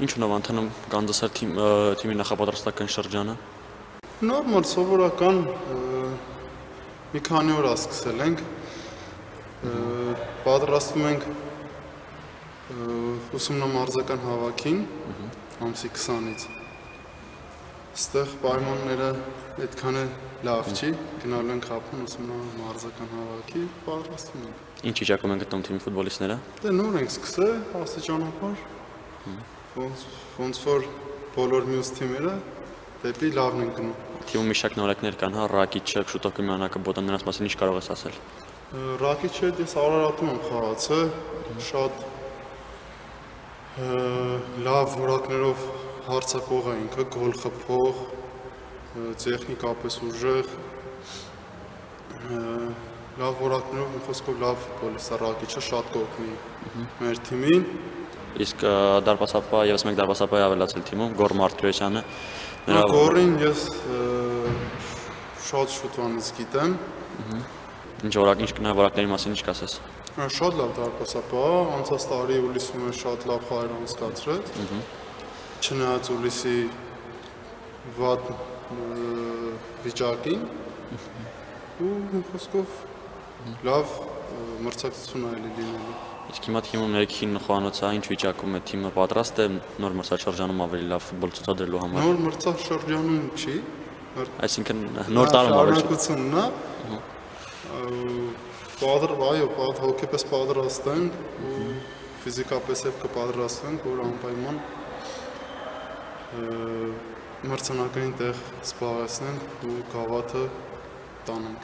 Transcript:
Ինչ ունով անդանում կանդասար թիմի նախապատրաստական շրջանը։ Նորմալ, սովորական մի քանի օր ասկսել ենք, պատրաստվում ենք ուսումնամարզական հավաքին ամսի 20-ից։ Ստեղ պայմանները այդքան լավ չի, գնալու ենք խափում ուսումնամարզական հավաքի, պատրաստվում ենք։ Ինչ վիճակում են գտնում թիմի ֆուտբոլիստները։ Դե նոր ենք սկսել, աստիճանաբար, ոնց որ բոլոր մյուս թիմերը դեպի լավն են գնում։ Թիմում մի շարք նորեկներ կան, հա, Ռակիչը, շուտով կմիանա Կբոտան, նրանց մասին ինչ կարող ես ասել։ Ռակիչը ես Արարատում եմ խաղացել, շատ լավ որակներով հարցակող է ինքը, գոլ խփող, տեխնիկապես ուժեղ, լավ որակներով, մի խոսքով լավ ֆուտբոլիստ է Ռակիչը, շատ կօգնի մեր թիմին։ Իսկ դարպասապահ եւս մեկ դարպասապահ է ավելացել թիմում, Գոր Մարտիրոսյանը։ Գորին ես շատ շուտվանից գիտեմ։ Ինչ որակների մասին ինչ կասես։ Շատ լավ դարպասապահ, անցած տարի Ուլիսում շատ լավ խաղեր անցկացրեց։ Չնայած Ուլիսի վատ վիճակին ու մի խոսքով լավ մրցակցություն է լինելու։ Իսկ հիմա թիմում ներքին խոհանոցը ինչ վիճակում է թիմը պատրաստ է նոր մրցաշրջանում ավելի լավ ֆուտբոլ ցուցադրելու համար։ Նոր մրցաշրջանում չի, այսինքն նոր տարում ավելի շարունակությունն է։ Հոգեպես պատրաստ ենք ու ֆիզիկապես էլ կպատրաստվենք, որ անպայման մրցանակային տեղ զբաղեցնենք ու գավաթը տանենք։